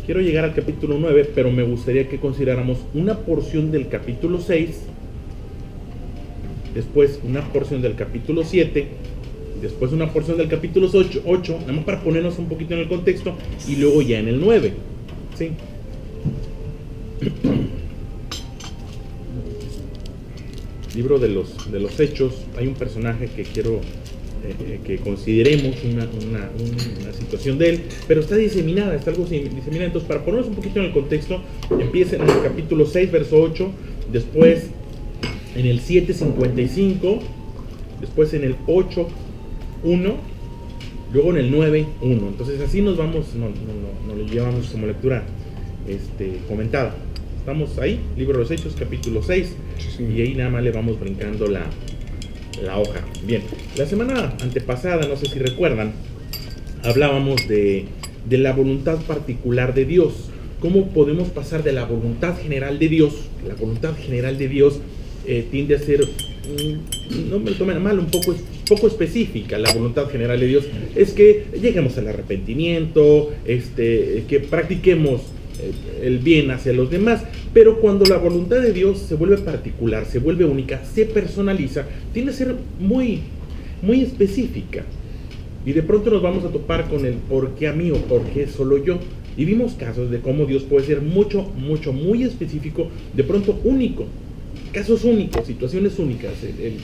Quiero llegar al capítulo 9, pero me gustaría que consideráramos una porción del capítulo 6, después una porción del capítulo 7, después una porción del capítulo 8, nada más para ponernos un poquito en el contexto, y luego ya en el 9. ¿Sí? Libro de los Hechos, hay un personaje que quiero que consideremos una situación de él, pero está diseminada, está algo diseminada. Entonces, para ponernos un poquito en el contexto, empieza en el capítulo 6, verso 8, después en el 7:55, después en el 8:1, luego en el 9:1. Entonces así nos vamos, no lo llevamos como lectura comentada. Estamos ahí, libro de los Hechos, capítulo 6, sí. Y ahí nada más le vamos brincando la hoja. Bien, la semana antepasada, no sé si recuerdan, hablábamos de la voluntad particular de Dios. ¿Cómo podemos pasar de la voluntad general de Dios? La voluntad general de Dios tiende a ser, no me lo tomen a mal, un poco específica. La voluntad general de Dios es que lleguemos al arrepentimiento, que practiquemos el bien hacia los demás, pero cuando la voluntad de Dios se vuelve particular, se vuelve única, se personaliza, tiende a ser muy, muy específica. Y de pronto nos vamos a topar con el ¿por qué a mí o por qué solo yo? Y vimos casos de cómo Dios puede ser muy específico, de pronto único. Casos únicos, situaciones únicas.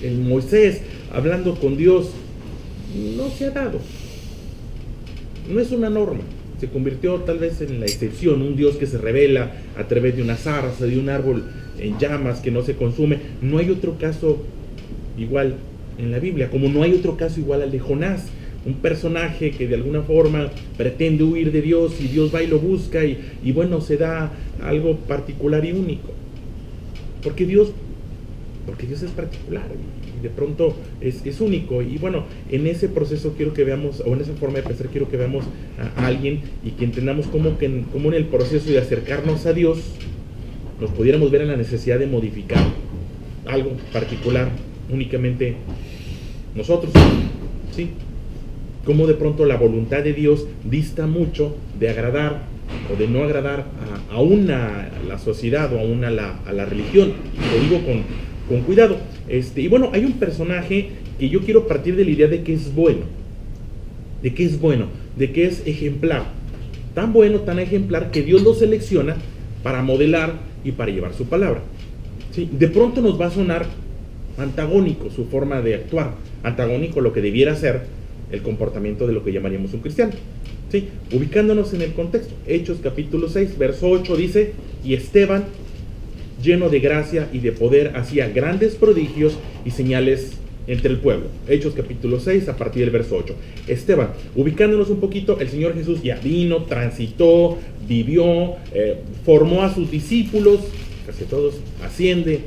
El Moisés hablando con Dios no se ha dado. No es una norma. Se convirtió tal vez en la excepción, un Dios que se revela a través de una zarza, de un árbol en llamas que no se consume. No hay otro caso igual en la Biblia, como no hay otro caso igual al de Jonás, un personaje que de alguna forma pretende huir de Dios y Dios va y lo busca y bueno, se da algo particular y único. Porque Dios es particular y de pronto es único. Y bueno, en ese proceso quiero que veamos, o en esa forma de pensar quiero que veamos a alguien y que entendamos cómo en el proceso de acercarnos a Dios nos pudiéramos ver en la necesidad de modificar algo particular únicamente nosotros, ¿sí? Cómo de pronto la voluntad de Dios dista mucho de agradar o de no agradar a la sociedad o a la religión. Lo digo con cuidado. Y bueno, hay un personaje que yo quiero partir de la idea de que es bueno, de que es ejemplar, tan bueno, tan ejemplar que Dios lo selecciona para modelar y para llevar su palabra. ¿Sí? De pronto nos va a sonar antagónico su forma de actuar, antagónico lo que debiera ser el comportamiento de lo que llamaríamos un cristiano. ¿Sí? Ubicándonos en el contexto, Hechos capítulo 6, verso 8 dice: y Esteban, lleno de gracia y de poder, hacía grandes prodigios y señales entre el pueblo. Hechos capítulo 6 a partir del verso 8. Esteban, ubicándonos un poquito, el Señor Jesús ya vino, transitó, vivió, formó a sus discípulos, casi todos, asciende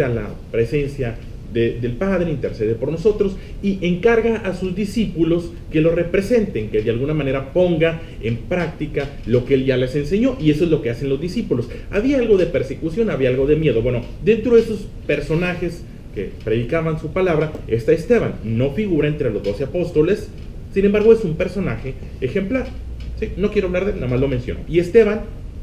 a la presencia del Padre, intercede por nosotros y encarga a sus discípulos que lo representen, que de alguna manera ponga en práctica lo que él ya les enseñó, y eso es lo que hacen los discípulos. Había algo de persecución, había algo de miedo. Bueno, dentro de esos personajes que predicaban su palabra está Esteban. No figura entre los 12 apóstoles, sin embargo es un personaje ejemplar. ¿Sí? No quiero hablar de él, nada más lo menciono. Y Esteban,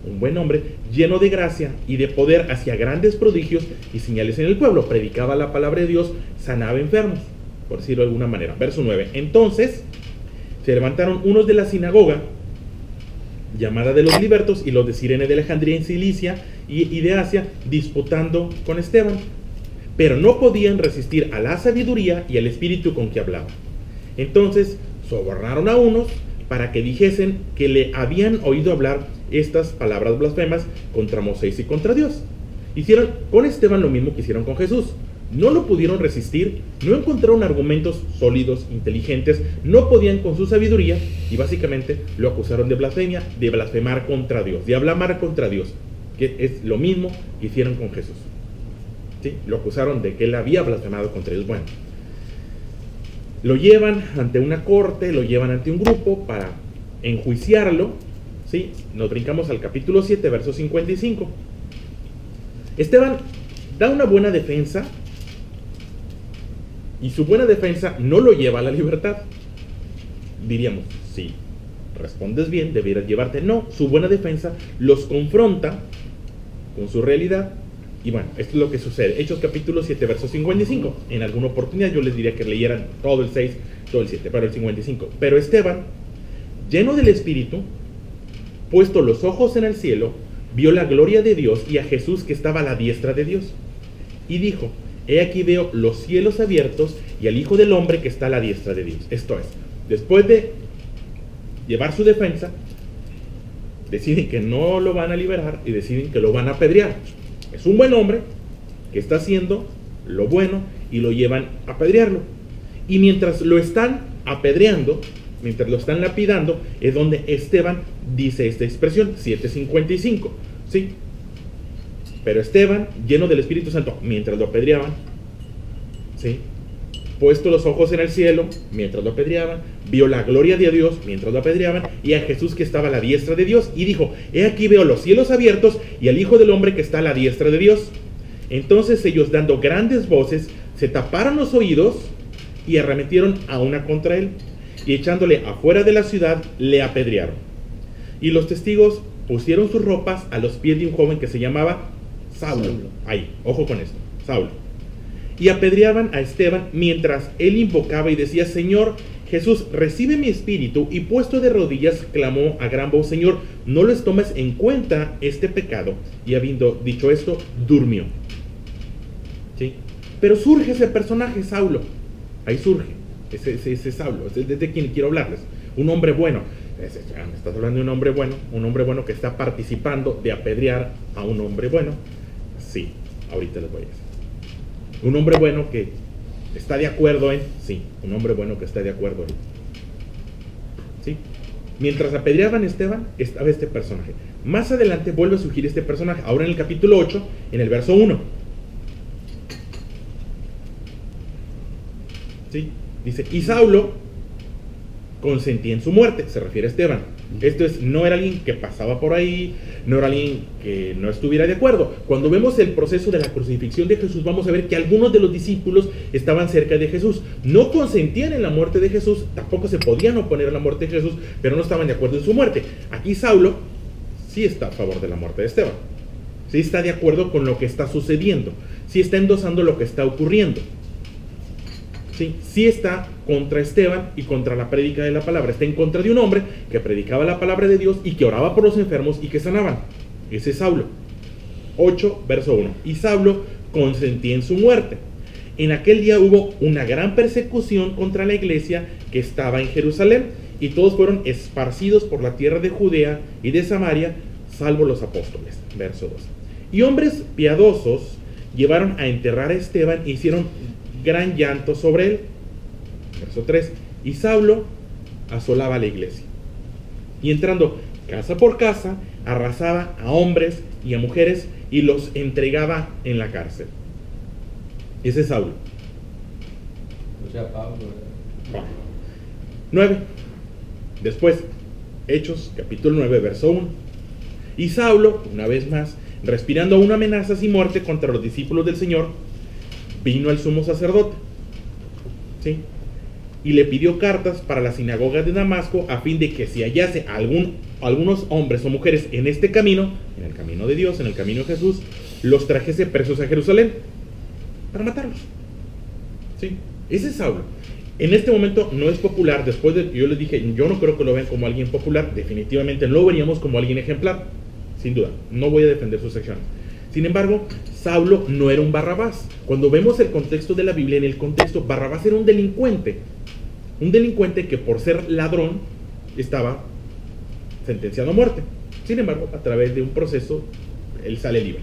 un buen hombre, lleno de gracia y de poder, hacía grandes prodigios y señales en el pueblo, predicaba la palabra de Dios, sanaba enfermos, por decirlo de alguna manera. Verso 9. Entonces se levantaron unos de la sinagoga, llamada de los libertos, y los de Cirene de Alejandría en Cilicia y de Asia, disputando con Esteban, pero no podían resistir a la sabiduría y al espíritu con que hablaba. Entonces sobornaron a unos para que dijesen que le habían oído hablar estas palabras blasfemas contra Moisés y contra Dios. Hicieron con Esteban lo mismo que hicieron con Jesús. No lo pudieron resistir, no encontraron argumentos sólidos, inteligentes, no podían con su sabiduría y básicamente lo acusaron de blasfemia, de blasfemar contra Dios, de blasfemar contra Dios, que es lo mismo que hicieron con Jesús. ¿Sí? Lo acusaron de que él había blasfemado contra Dios. Bueno, lo llevan ante una corte, lo llevan ante un grupo para enjuiciarlo. ¿Sí? Nos brincamos al capítulo 7, verso 55. Esteban da una buena defensa y su buena defensa no lo lleva a la libertad. Diríamos, sí, respondes bien, debieras llevarte. No, su buena defensa los confronta con su realidad. Y bueno, esto es lo que sucede. Hechos capítulo 7, verso 55. En alguna oportunidad yo les diría que leyeran todo el 6, todo el 7, pero el 55. Pero Esteban, lleno del Espíritu, puesto los ojos en el cielo, vio la gloria de Dios y a Jesús que estaba a la diestra de Dios. Y dijo: he aquí veo los cielos abiertos y al Hijo del Hombre que está a la diestra de Dios. Esto es, después de llevar su defensa, deciden que no lo van a liberar y deciden que lo van a apedrear. Es un buen hombre que está haciendo lo bueno y lo llevan a apedrearlo. Y mientras lo están apedreando, mientras lo están lapidando, es donde Esteban dice esta expresión, 7:55, ¿sí? Pero Esteban, lleno del Espíritu Santo, mientras lo apedreaban, ¿sí?, puesto los ojos en el cielo, mientras lo apedreaban, vio la gloria de Dios mientras lo apedreaban, y a Jesús que estaba a la diestra de Dios, y dijo: he aquí veo los cielos abiertos y al Hijo del Hombre que está a la diestra de Dios. Entonces ellos, dando grandes voces, se taparon los oídos y arremetieron a una contra él, y echándole afuera de la ciudad, le apedrearon. Y los testigos pusieron sus ropas a los pies de un joven que se llamaba Saulo. Ahí, ojo con esto, Saulo. Y apedreaban a Esteban mientras él invocaba y decía: Señor Jesús, recibe mi espíritu. Y puesto de rodillas, clamó a gran voz: Señor, no les tomes en cuenta este pecado. Y habiendo dicho esto, durmió. ¿Sí? Pero surge ese personaje, Saulo. Ahí surge ese Saulo. Es de quien quiero hablarles. Un hombre bueno. Estás hablando de un hombre bueno que está participando de apedrear a un hombre bueno. Sí, ahorita les voy a decir. Un hombre bueno que está de acuerdo en... Sí, un hombre bueno que está de acuerdo en... ¿Sí? Mientras apedreaban a Esteban, estaba este personaje. Más adelante vuelve a surgir este personaje. Ahora en el capítulo 8, en el verso 1. ¿Sí? Dice: y Saulo consentía en su muerte. Se refiere a Esteban. Esto es, no era alguien que pasaba por ahí, no era alguien que no estuviera de acuerdo. Cuando vemos el proceso de la crucifixión de Jesús, vamos a ver que algunos de los discípulos estaban cerca de Jesús. No consentían en la muerte de Jesús, tampoco se podían oponer a la muerte de Jesús, pero no estaban de acuerdo en su muerte. Aquí Saulo sí está a favor de la muerte de Esteban. Sí está de acuerdo con lo que está sucediendo. Sí está endosando lo que está ocurriendo. Sí está contra Esteban y contra la prédica de la palabra. Está en contra de un hombre que predicaba la palabra de Dios y que oraba por los enfermos y que sanaban. Ese es Saulo. 8, verso 1. Y Saulo consentía en su muerte. En aquel día hubo una gran persecución contra la iglesia que estaba en Jerusalén, y todos fueron esparcidos por la tierra de Judea y de Samaria, salvo los apóstoles. Verso 2. Y hombres piadosos llevaron a enterrar a Esteban e hicieron gran llanto sobre él. Verso 3. Y Saulo asolaba la iglesia, y entrando casa por casa, arrasaba a hombres y a mujeres y los entregaba en la cárcel. Ese es Saulo. O sea, Pablo. 9. Después, Hechos capítulo 9, verso 1. Y Saulo, una vez más, respirando aún amenazas y muerte contra los discípulos del Señor, vino al sumo sacerdote, ¿sí?, y le pidió cartas para la sinagoga de Damasco, a fin de que si hallase algunos hombres o mujeres en este camino, en el camino de Dios, en el camino de Jesús, los trajese presos a Jerusalén para matarlos. ¿Sí? Ese es Saulo. En este momento no es popular. Después de yo les dije, yo no creo que lo vean como alguien popular. Definitivamente no lo veríamos como alguien ejemplar, sin duda. No voy a defender sus acciones. Sin embargo, Saulo no era un Barrabás. Cuando vemos el contexto de la Biblia, en el contexto, Barrabás era un delincuente que por ser ladrón estaba sentenciado a muerte. Sin embargo, a través de un proceso, él sale libre.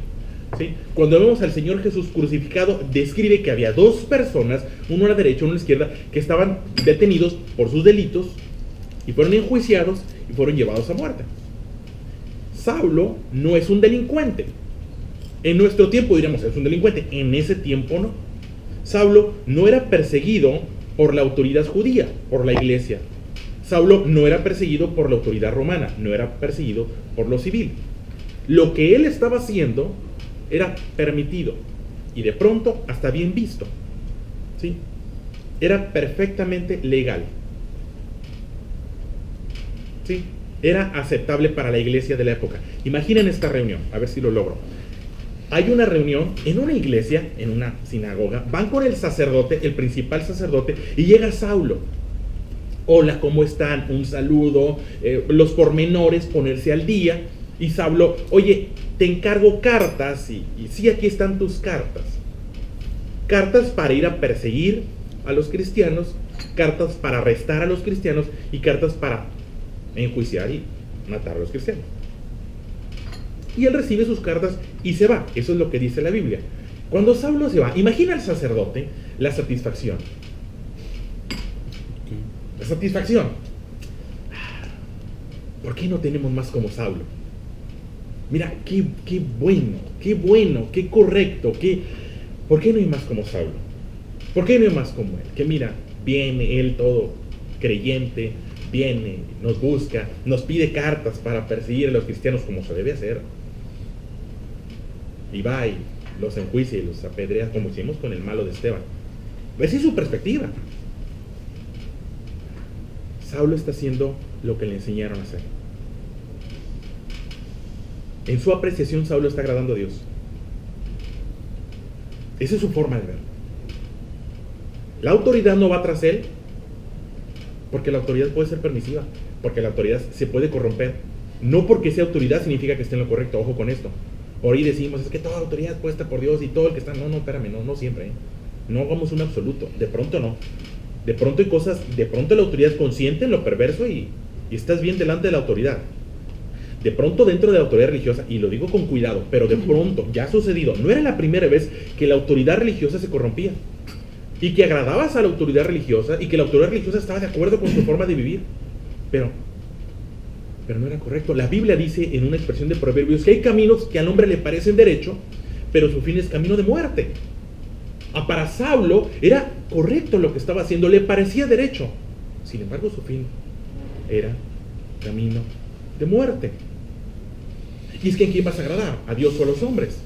¿Sí? Cuando vemos al Señor Jesús crucificado, describe que había dos personas, uno a la derecha, uno a la izquierda, que estaban detenidos por sus delitos y fueron enjuiciados y fueron llevados a muerte. Saulo no es un delincuente. En nuestro tiempo diríamos, es un delincuente. En ese tiempo no. Saulo no era perseguido por la autoridad judía, por la iglesia. Saulo no era perseguido por la autoridad romana, no era perseguido por lo civil. Lo que él estaba haciendo era permitido y de pronto hasta bien visto. ¿Sí? Era perfectamente legal. ¿sí? Era aceptable para la iglesia de la época. Imaginen esta reunión, a ver si lo logro. Hay una reunión en una iglesia, en una sinagoga, van con el sacerdote, el principal sacerdote, y llega Saulo. Hola, ¿cómo están? Un saludo, los pormenores, ponerse al día. Y Saulo, oye, te encargo cartas, y sí, aquí están tus cartas. Cartas para ir a perseguir a los cristianos, cartas para arrestar a los cristianos y cartas para enjuiciar y matar a los cristianos. Y él recibe sus cartas y se va. Eso es lo que dice la Biblia. Cuando Saulo se va, imagina al sacerdote la satisfacción. La satisfacción. ¿Por qué no tenemos más como Saulo? Mira, qué bueno, qué correcto, ¿por qué no hay más como Saulo? ¿Por qué no hay más como él? Que mira, viene él todo creyente, viene, nos busca, nos pide cartas para perseguir a los cristianos como se debe hacer. Y va y los enjuicia y los apedrea como hicimos con el malo de Esteban. Esa es su perspectiva. Saulo está haciendo lo que le enseñaron a hacer. En su apreciación, Saulo está agradando a Dios. Esa es su forma de ver. La autoridad no va tras él, porque la autoridad puede ser permisiva, porque la autoridad se puede corromper. No porque sea autoridad significa que esté en lo correcto. Ojo con esto. Por ahí decimos, es que toda autoridad es puesta por Dios y todo el que está... No, espérame, no siempre. No hagamos un absoluto. De pronto no. De pronto hay cosas, de pronto la autoridad es consciente en lo perverso y estás bien delante de la autoridad. De pronto dentro de la autoridad religiosa, y lo digo con cuidado, pero de pronto ya ha sucedido, no era la primera vez que la autoridad religiosa se corrompía y que agradabas a la autoridad religiosa y que la autoridad religiosa estaba de acuerdo con tu forma de vivir, pero no era correcto. La Biblia dice en una expresión de Proverbios que hay caminos que al hombre le parecen derecho, pero su fin es camino de muerte. Para Saulo era correcto lo que estaba haciendo, le parecía derecho, sin embargo su fin era camino de muerte. Y es que ¿en quién vas a agradar? ¿A Dios o a los hombres?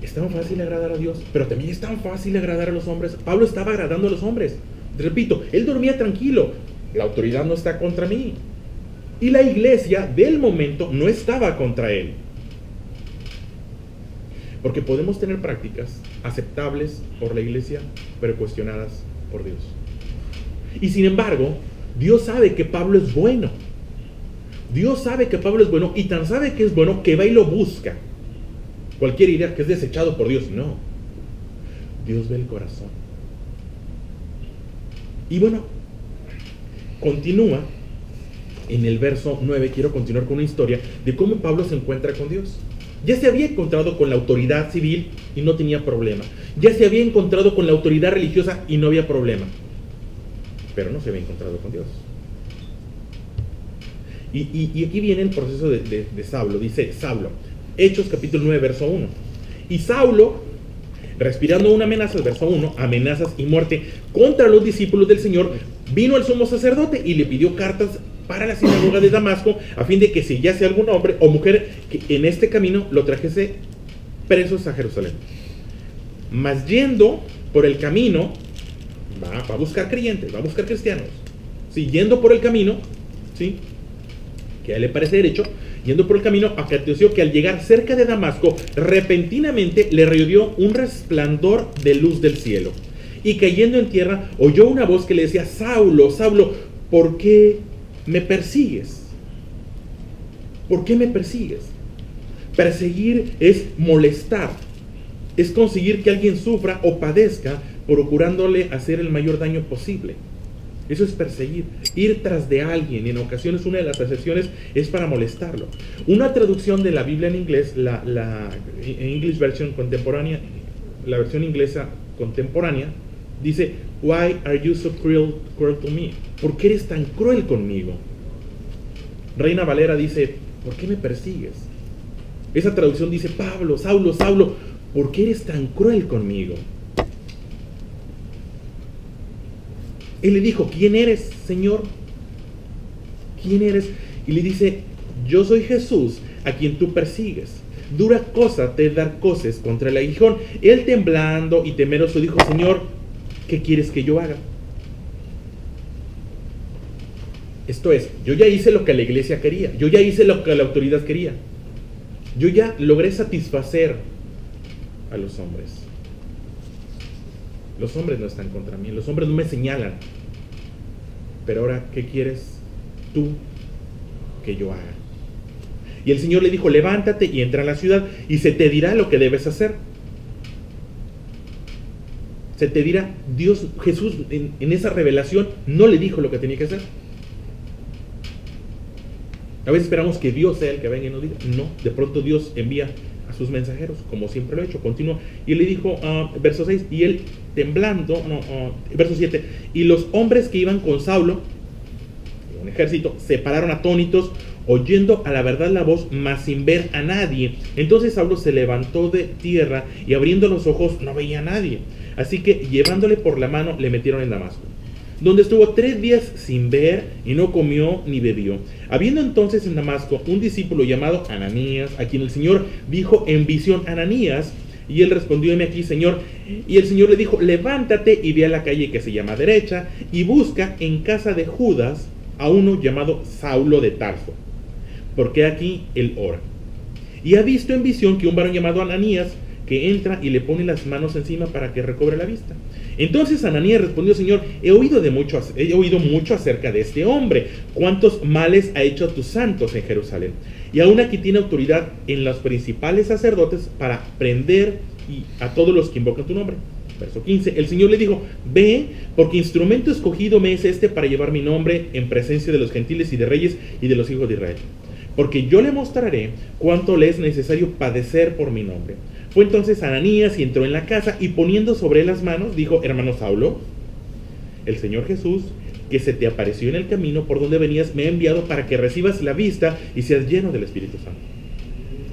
Es tan fácil agradar a Dios, pero también es tan fácil agradar a los hombres. Pablo estaba agradando a los hombres. Repito, él dormía tranquilo. La autoridad no está contra mí. Y la iglesia del momento no estaba contra él. Porque podemos tener prácticas aceptables por la iglesia, pero cuestionadas por Dios. Y sin embargo, Dios sabe que Pablo es bueno. Dios sabe que Pablo es bueno, y tan sabe que es bueno que va y lo busca. Cualquiera diría que es desechado por Dios. No. Dios ve el corazón. Y bueno, continúa en el verso 9. Quiero continuar con una historia de cómo Pablo se encuentra con Dios. Ya se había encontrado con la autoridad civil y no tenía problema. Ya se había encontrado con la autoridad religiosa y no había problema. Pero no se había encontrado con Dios. Y aquí viene el proceso de Saulo. Dice Saulo, Hechos capítulo 9, verso 1. Y Saulo, respirando una amenaza, verso 1, amenazas y muerte contra los discípulos del Señor, vino al sumo sacerdote y le pidió cartas para la sinagoga de Damasco, a fin de que si hallase algún hombre o mujer que en este camino lo trajese presos a Jerusalén. Mas yendo por el camino, va a buscar creyentes, va a buscar cristianos. Sí, yendo por el camino, ¿sí?, que a él le parece derecho, yendo por el camino, aconteció que al llegar cerca de Damasco, repentinamente le rodeó un resplandor de luz del cielo. Y cayendo en tierra, oyó una voz que le decía: Saulo, Saulo, ¿por qué me persigues? ¿Por qué me persigues? Perseguir es molestar, es conseguir que alguien sufra o padezca, procurándole hacer el mayor daño posible. Eso es perseguir, ir tras de alguien. Y en ocasiones una de las percepciones es para molestarlo. Una traducción de la Biblia en inglés, la English Version contemporánea, la versión inglesa contemporánea, dice: Why are you so cruel to me? ¿Por qué eres tan cruel conmigo? Reina Valera dice: ¿por qué me persigues? Esa traducción dice: Pablo, Saulo, Saulo, ¿por qué eres tan cruel conmigo? Él le dijo: ¿quién eres, Señor? ¿Quién eres? Y le dice: yo soy Jesús, a quien tú persigues. Dura cosa te dar coces contra el aguijón. Él, temblando y temeroso, dijo: Señor, ¿qué quieres que yo haga? Esto es, yo ya hice lo que la iglesia quería, yo ya hice lo que la autoridad quería, yo ya logré satisfacer a los hombres. Los hombres no están contra mí, los hombres no me señalan. Pero ahora, ¿qué quieres tú que yo haga? Y el Señor le dijo, levántate y entra a la ciudad y se te dirá lo que debes hacer. Se te dirá. Dios, Jesús en esa revelación no le dijo lo que tenía que hacer. A veces esperamos que Dios sea el que venga y nos diga. No, de pronto Dios envía a sus mensajeros, como siempre lo ha hecho, continúa. Y le dijo, verso 6, y él temblando, verso 7, y los hombres que iban con Saulo, un ejército, se pararon atónitos, oyendo a la verdad la voz, mas sin ver a nadie. Entonces Saulo se levantó de tierra y abriendo los ojos no veía a nadie. Así que llevándole por la mano le metieron en Damasco, donde estuvo 3 días sin ver y no comió ni bebió. Habiendo entonces en Damasco un discípulo llamado Ananías, a quien el Señor dijo en visión, Ananías, y él respondió, heme aquí, Señor. Y el Señor le dijo, levántate y ve a la calle que se llama Derecha, y busca en casa de Judas a uno llamado Saulo de Tarso, porque aquí él ora. Y ha visto en visión que un varón llamado Ananías, que entra y le pone las manos encima para que recobre la vista. Entonces Ananías respondió, Señor, he oído mucho acerca de este hombre, cuántos males ha hecho a tus santos en Jerusalén, y aún aquí tiene autoridad en los principales sacerdotes para prender a todos los que invocan tu nombre. Verso 15, el Señor le dijo, ve, porque instrumento escogido me es este para llevar mi nombre en presencia de los gentiles y de reyes y de los hijos de Israel, porque yo le mostraré cuánto le es necesario padecer por mi nombre. Fue entonces Ananías y entró en la casa y poniendo sobre él las manos, dijo, hermano Saulo, el Señor Jesús, que se te apareció en el camino por donde venías, me ha enviado para que recibas la vista y seas lleno del Espíritu Santo.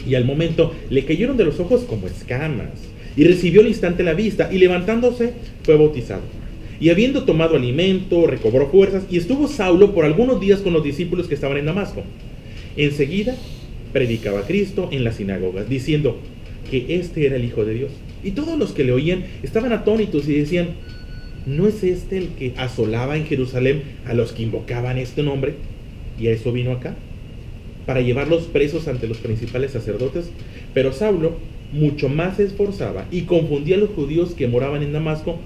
Y al momento le cayeron de los ojos como escamas, y recibió al instante la vista, y levantándose fue bautizado. Y habiendo tomado alimento, recobró fuerzas, y estuvo Saulo por algunos días con los discípulos que estaban en Damasco. Enseguida predicaba a Cristo en las sinagogas, diciendo que este era el Hijo de Dios. Y todos los que le oían estaban atónitos y decían, ¿no es este el que asolaba en Jerusalén a los que invocaban este nombre? Y a eso vino acá, para llevarlos presos ante los principales sacerdotes. Pero Saulo mucho más se esforzaba y confundía a los judíos que moraban en Damasco,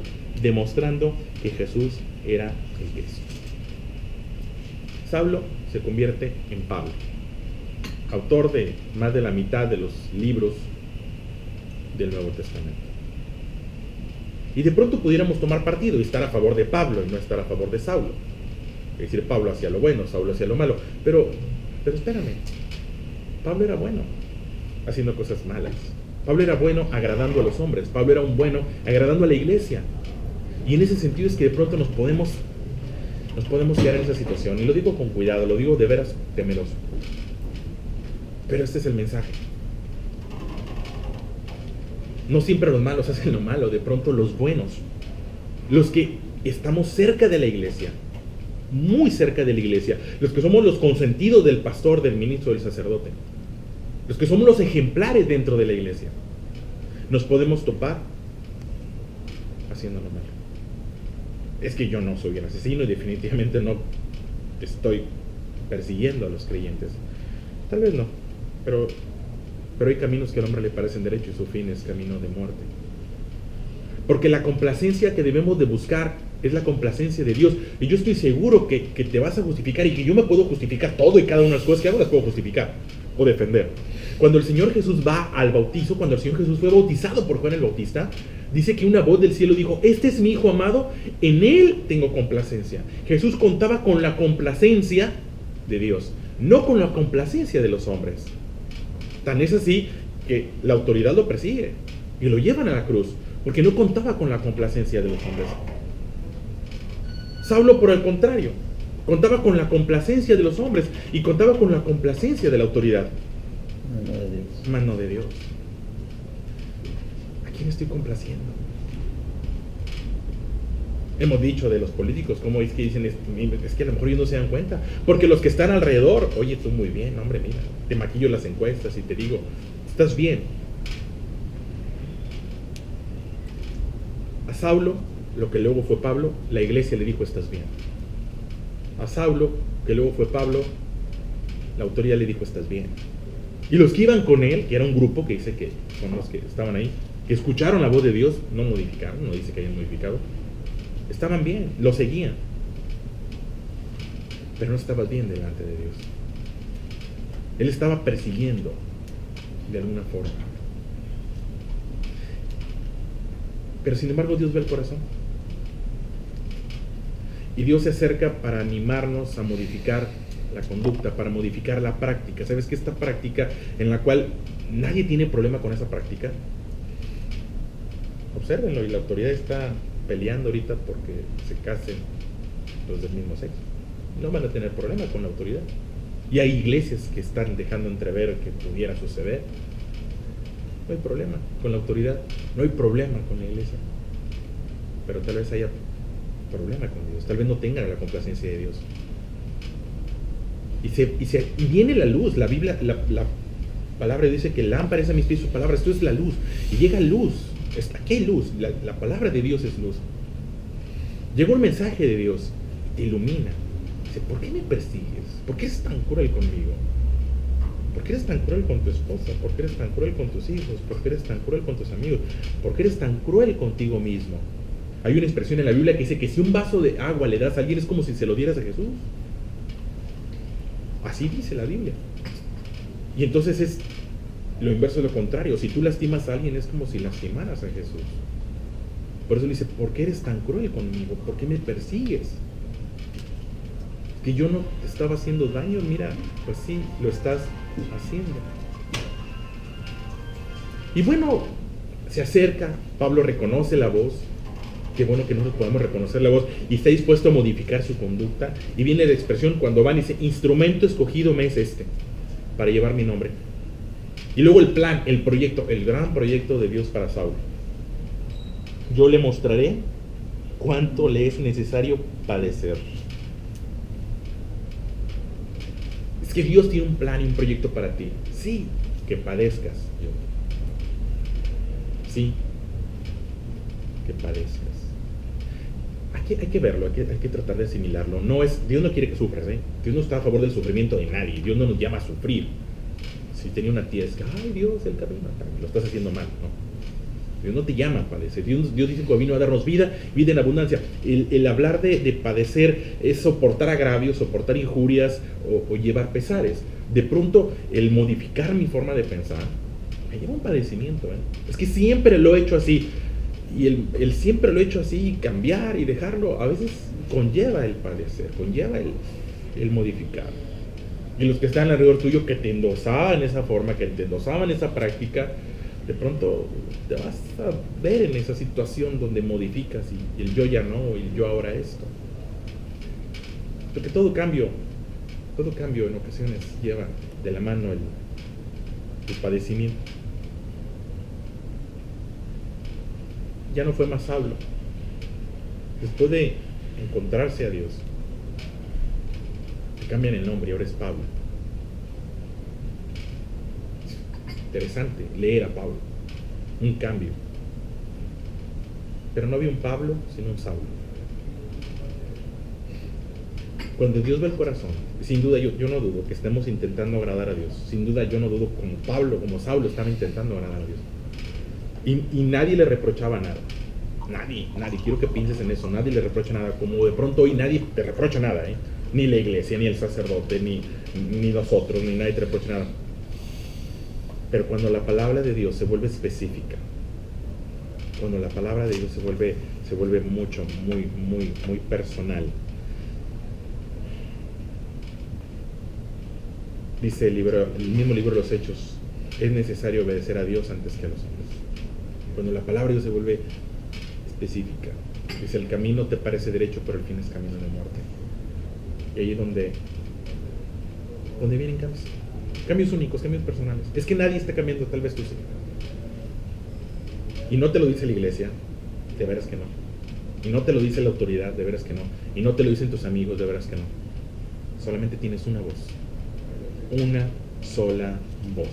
demostrando que Jesús era el Cristo. Saulo se convierte en Pablo, autor de más de la mitad de los libros del Nuevo Testamento. Y de pronto pudiéramos tomar partido y estar a favor de Pablo y no estar a favor de Saulo. Es decir, Pablo hacía lo bueno, Saulo hacía lo malo. Pero espérame, Pablo era bueno haciendo cosas malas. Pablo era bueno agradando a los hombres. Pablo era un bueno agradando a la iglesia. Y en ese sentido es que de pronto nos podemos quedar en esa situación. Y lo digo con cuidado, lo digo de veras temeroso. Pero este es el mensaje. No siempre los malos hacen lo malo, de pronto los buenos, los que estamos cerca de la iglesia, muy cerca de la iglesia, los que somos los consentidos del pastor, del ministro, del sacerdote, los que somos los ejemplares dentro de la iglesia, nos podemos topar haciendo lo malo. Es que yo no soy un asesino y definitivamente no estoy persiguiendo a los creyentes. Tal vez no, pero hay caminos que al hombre le parecen derechos y su fin es camino de muerte. Porque la complacencia que debemos de buscar es la complacencia de Dios. Y yo estoy seguro que te vas a justificar y que yo me puedo justificar todo y cada una de las cosas que hago las puedo justificar o defender. Cuando el Señor Jesús va al bautizo, cuando el Señor Jesús fue bautizado por Juan el Bautista, dice que una voz del cielo dijo, este es mi Hijo amado, en él tengo complacencia. Jesús contaba con la complacencia de Dios, no con la complacencia de los hombres. Tan es así que la autoridad lo persigue y lo llevan a la cruz, porque no contaba con la complacencia de los hombres. Saulo, por el contrario, contaba con la complacencia de los hombres y contaba con la complacencia de la autoridad. Mano de Dios. ¿A quién estoy complaciendo? Hemos dicho de los políticos, como es que dicen, es que a lo mejor ellos no se dan cuenta, porque los que están alrededor, oye, tú muy bien, hombre, mira, te maquillo las encuestas y te digo, estás bien. A Saulo, lo que luego fue Pablo, la iglesia le dijo, estás bien. a Saulo, que luego fue Pablo, la autoridad le dijo, estás bien. Y los que iban con él, que era un grupo que dice que son los que estaban ahí, que escucharon la voz de Dios, no modificaron, no dice que hayan modificado, estaban bien, lo seguían. Pero no estaba bien delante de Dios. Él estaba persiguiendo de alguna forma. Pero sin embargo Dios ve el corazón. Y Dios se acerca para animarnos a modificar la conducta, para modificar la práctica. ¿Sabes que esta práctica en la cual nadie tiene problema con esa práctica? Obsérvenlo, y la autoridad está peleando ahorita porque se casen los del mismo sexo. No van a tener problema con la autoridad. Y hay iglesias que están dejando entrever que pudiera suceder. No hay problema con la autoridad, no hay problema con la iglesia. Pero tal vez haya problema con Dios, tal vez no tengan la complacencia de Dios. Y viene la luz. La Biblia, la palabra dice que lámpara es a mis pies su palabra. Esto es la luz. Y llega luz. Aquí hay luz. La palabra de Dios es luz. Llega un mensaje de Dios, te ilumina. Dice, ¿por qué me persigues? ¿Por qué eres tan cruel conmigo? ¿Por qué eres tan cruel con tu esposa? ¿Por qué eres tan cruel con tus hijos? ¿Por qué eres tan cruel con tus amigos? ¿Por qué eres tan cruel contigo mismo? Hay una expresión en la Biblia que dice que si un vaso de agua le das a alguien es como si se lo dieras a Jesús. Así dice la Biblia. Y entonces es lo inverso de lo contrario. Si tú lastimas a alguien es como si lastimaras a Jesús. Por eso le dice, ¿por qué eres tan cruel conmigo? ¿Por qué me persigues? Que yo no te estaba haciendo daño. Mira, pues sí, lo estás haciendo. Y bueno, se acerca, Pablo reconoce la voz. Qué bueno que nosotros podamos reconocer la voz y está dispuesto a modificar su conducta. Y viene la expresión cuando van y dice, instrumento escogido me es este, para llevar mi nombre. Y luego el plan, el proyecto, el gran proyecto de Dios para Saulo. Yo le mostraré cuánto le es necesario padecer. Es que Dios tiene un plan y un proyecto para ti. Sí, que padezcas. Sí, que padezcas. Hay que verlo, hay que tratar de asimilarlo. Dios no quiere que sufras, ¿eh? Dios no está a favor del sufrimiento de nadie. Dios no nos llama a sufrir. Si tenía una tía, es que, ay Dios, el camino, lo estás haciendo mal, ¿no? Dios no te llama a padecer. Dios dice que vino a darnos vida en abundancia. El hablar de padecer es soportar agravios, soportar injurias o llevar pesares. De pronto, el modificar mi forma de pensar me lleva a un padecimiento, ¿eh? Es que siempre lo he hecho así. Y el siempre lo he hecho así, cambiar y dejarlo, a veces conlleva el padecer, conlleva el modificar. Y los que están alrededor tuyo que te endosaban esa forma, que te endosaban esa práctica, de pronto te vas a ver en esa situación donde modificas y el yo ya no, y el yo ahora esto. Porque todo cambio en ocasiones lleva de la mano el padecimiento. Ya no fue más Saulo. Después de encontrarse a Dios, le cambian el nombre y ahora es Pablo. Interesante leer a Pablo. Un cambio. Pero no había un Pablo, sino un Saulo. Cuando Dios ve el corazón, sin duda yo no dudo que estemos intentando agradar a Dios. Sin duda yo no dudo como Pablo, como Saulo estaba intentando agradar a Dios. Y nadie le reprochaba nada. Nadie, quiero que pienses en eso. Nadie le reprocha nada. Como de pronto hoy nadie te reprocha nada, ¿eh? Ni la iglesia, ni el sacerdote, ni nosotros, ni nadie te reprocha nada. Pero cuando la palabra de Dios se vuelve específica, cuando la palabra de Dios se vuelve mucho, muy personal. Dice el mismo libro de los Hechos, es necesario obedecer a Dios antes que a los hombres. Cuando la palabra de Dios se vuelve específica, dice, el camino te parece derecho, pero el fin es camino de muerte. Y ahí es donde vienen cambios únicos, cambios personales. Es que nadie está cambiando, tal vez tú sí. Y no te lo dice la iglesia, de veras que no. Y no te lo dice la autoridad, de veras que no. Y no te lo dicen tus amigos, de veras que no. Solamente tienes una voz. Una sola voz.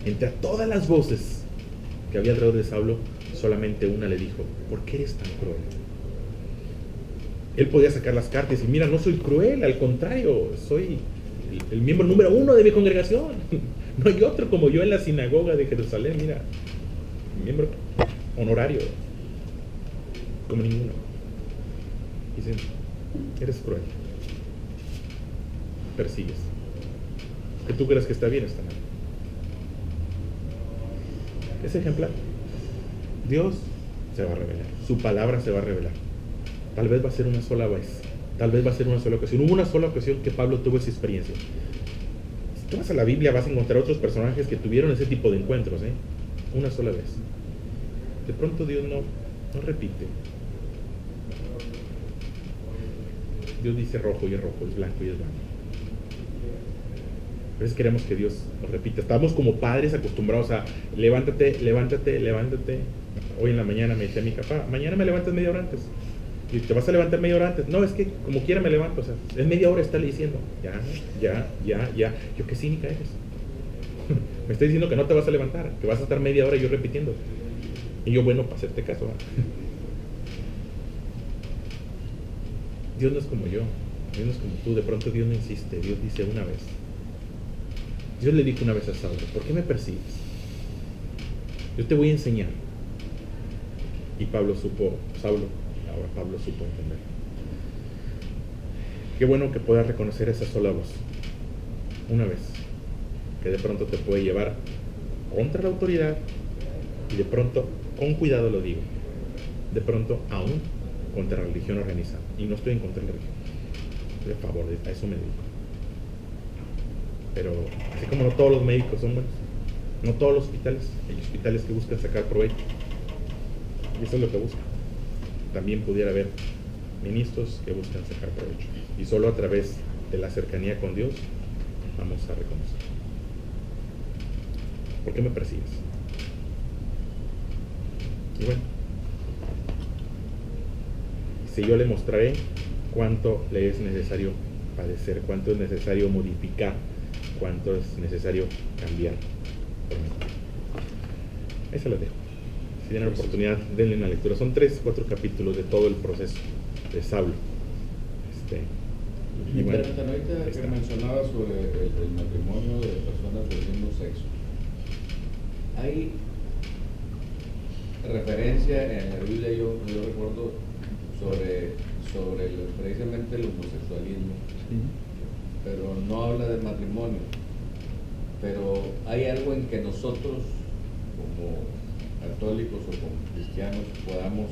Entre todas las voces que había alrededor de Saulo, solamente una le dijo, ¿por qué eres tan cruel? Él podía sacar las cartas y decir, mira, no soy cruel, al contrario, soy el miembro número 1 de mi congregación. No hay otro como yo en la sinagoga de Jerusalén, mira, miembro honorario, como ninguno. Dicen, eres cruel, persigues. Que tú creas que está bien, está mal. Es ejemplar. Dios se va a revelar, su palabra se va a revelar. Tal vez va a ser una sola vez, tal vez va a ser una sola ocasión. Hubo una sola ocasión que Pablo tuvo esa experiencia. Si tú vas a la Biblia vas a encontrar otros personajes que tuvieron ese tipo de encuentros, una sola vez. De pronto Dios no repite. Dios dice rojo y es rojo, es blanco y es blanco. A veces queremos que Dios nos repita. Estamos como padres acostumbrados a levántate, levántate, levántate. Hoy en la mañana me decía mi papá, mañana me levantas media hora antes. Y te vas a levantar media hora antes. No, es que como quiera me levanto. O sea, es media hora estarle diciendo, ya. Yo qué cínica eres. Me está diciendo que no te vas a levantar, que vas a estar media hora yo repitiendo. Y yo, bueno, para hacerte caso. Dios no es como yo, Dios no es como tú. De pronto Dios no insiste, Dios dice una vez. Dios le dijo una vez a Saulo, ¿por qué me persigues? Yo te voy a enseñar. Y Saulo supo entender. Qué bueno que puedas reconocer esa sola voz, una vez, que de pronto te puede llevar contra la autoridad, y de pronto, con cuidado lo digo, de pronto aún contra la religión organizada. Y no estoy en contra de la religión, estoy a favor a eso me dedico. Pero así como no todos los médicos son buenos, no todos los hospitales, hay hospitales que buscan sacar provecho, y eso es lo que buscan. También pudiera haber ministros que buscan sacar provecho, y solo a través de la cercanía con Dios vamos a reconocer. ¿Por qué me persigues? Y bueno, si yo le mostraré cuánto le es necesario padecer, cuánto es necesario modificar, cuánto es necesario cambiar por mí. Ahí se las dejo. Si tienen la oportunidad, denle una lectura. Son 3-4 capítulos de todo el proceso de Saulo. Y bueno, ahorita que mencionaba sobre el matrimonio de personas del mismo sexo, hay referencia en la Biblia, yo recuerdo, sobre precisamente el homosexualismo, pero no habla de matrimonio. Pero hay algo en que nosotros, como católicos o como cristianos, podamos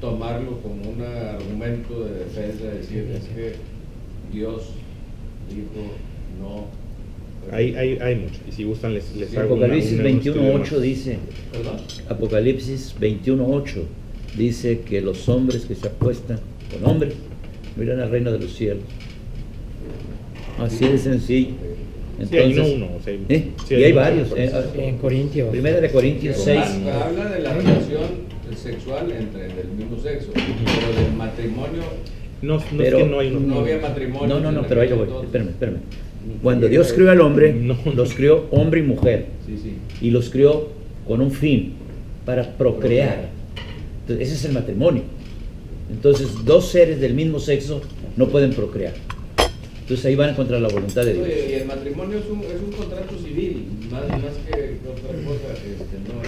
tomarlo como un argumento de defensa, de decir, es que Dios dijo no. Hay mucho, y si gustan les hago Apocalipsis 21:8 dice, ¿Perdón? Apocalipsis 21:8 dice que los hombres que se acuestan con hombres no irán al reino de los cielos. Así de sencillo. Entonces, sí, hay uno, o sea, sí, y hay varios. En Corintios. Primera de Corintios 6. Habla de la relación sexual entre el mismo sexo, pero del matrimonio. No Pero, es que no hay uno. No había matrimonio. No, pero ahí lo voy. Espérame. Cuando Dios crió al hombre, los crió hombre y mujer. Sí. Y los crió con un fin, para procrear. Entonces, ese es el matrimonio. Entonces, dos seres del mismo sexo no pueden procrear. Entonces ahí van a encontrar la voluntad de Dios. Y el matrimonio es un contrato civil, más que otra cosa. No.